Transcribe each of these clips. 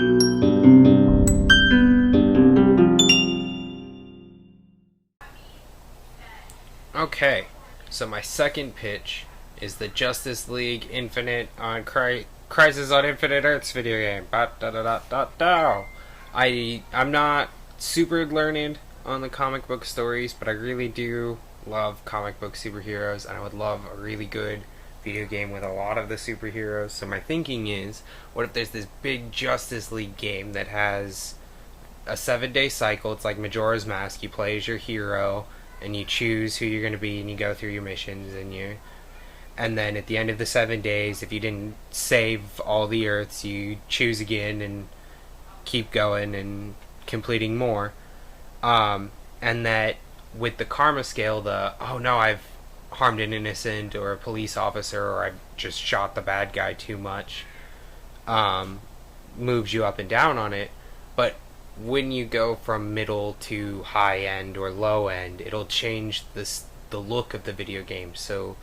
Okay, so my second pitch is the Justice League Infinite on Crisis on Infinite Earths video game. I'm not super learned on the comic book stories, but I really do love comic book superheroes, and I would love a really good video game with a lot of the superheroes. So my thinking is, what if there's this big Justice League game that has a 7-day cycle? It's like Majora's Mask. You play as your hero, and you choose who you're going to be, and you go through your missions, and then at the end of the 7 days, if you didn't save all the Earths, you choose again and keep going and completing more. And that with the karma scale, oh no, I've harmed an innocent or a police officer, or I've just shot the bad guy too much, moves you up and down on it. But when you go from middle to high end or low end, it'll change the look of the video game. So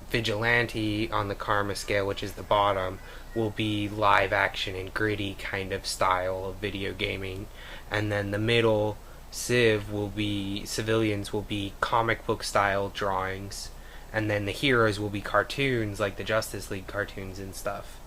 Vigilante on the karma scale, which is the bottom, will be live action and gritty kind of style of video gaming, and then the middle civilians will be comic book style drawings, and then the heroes will be cartoons like the Justice League cartoons and stuff.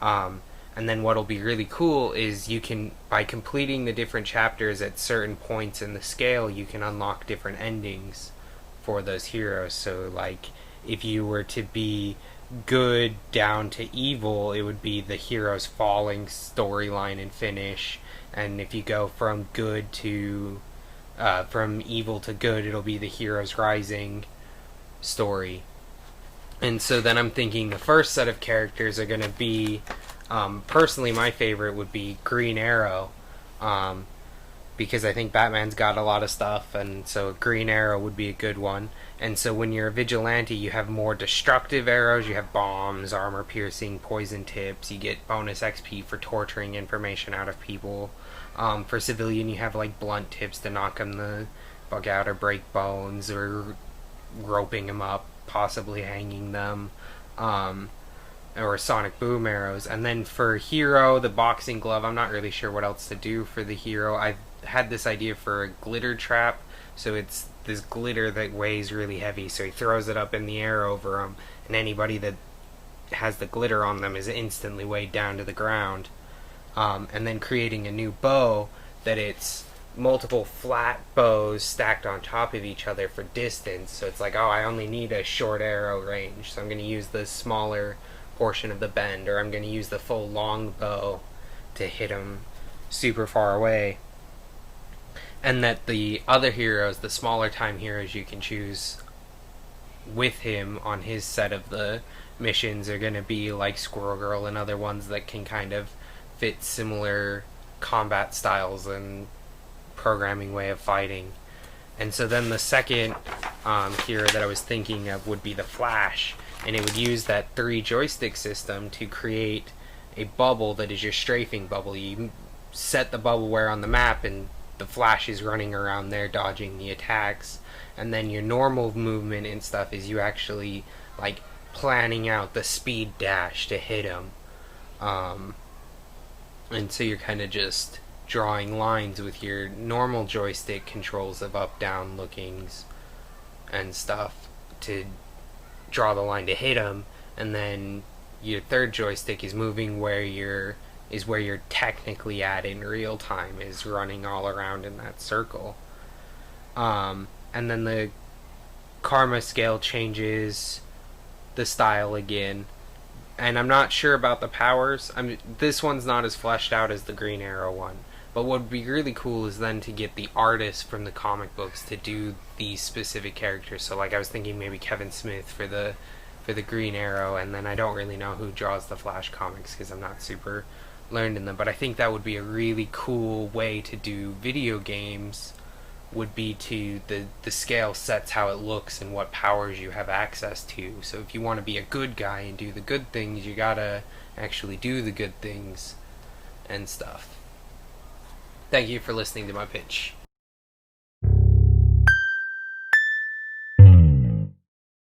And then what'll be really cool is you can, by completing the different chapters at certain points in the scale, you can unlock different endings for those heroes. So like, if you were to be good down to evil, it would be the hero's falling storyline and finish. And if you go from good to from evil to good, it'll be the hero's rising story. And so then I'm thinking the first set of characters are going to be, personally my favorite would be Green Arrow, because I think Batman's got a lot of stuff, and so Green Arrow would be a good one. And so when you're a vigilante, you have more destructive arrows. You have bombs, armor piercing, poison tips. You get bonus XP for torturing information out of people. For civilian, you have like blunt tips to knock them the fuck out, or break bones, or roping them up, possibly hanging them, or sonic boom arrows. And then for hero, the boxing glove, I'm not really sure what else to do for the hero. I've had this idea for a glitter trap. So it's this glitter that weighs really heavy, so he throws it up in the air over him, and anybody that has the glitter on them is instantly weighed down to the ground. And then creating a new bow that it's multiple flat bows stacked on top of each other for distance. So it's like, oh, I only need a short arrow range, so I'm going to use the smaller portion of the bend, or I'm going to use the full long bow to hit him super far away. And that the other heroes, the smaller time heroes you can choose with him on his set of the missions, are going to be like Squirrel Girl and other ones that can kind of fit similar combat styles and programming way of fighting. And so then the second hero that I was thinking of would be the Flash, and it would use that 3 joystick system to create a bubble that is your strafing bubble. You set the bubble where on the map, and the Flash is running around there dodging the attacks, and then your normal movement and stuff is you actually like planning out the speed dash to hit him, and so you're kind of just drawing lines with your normal joystick controls of up down lookings and stuff to draw the line to hit him, and then your third joystick is moving where you're technically at in real time, is running all around in that circle. And then the karma scale changes the style again, and I'm not sure about the powers. This one's not as fleshed out as the Green Arrow one, but what would be really cool is then to get the artists from the comic books to do these specific characters. So like I was thinking maybe Kevin Smith for the Green Arrow, and then I don't really know who draws the Flash comics because I'm not super learned in them, but I think that would be a really cool way to do video games, would be to the scale sets how it looks and what powers you have access to. So if you want to be a good guy and do the good things, you gotta actually do the good things and stuff. Thank you for listening to my pitch.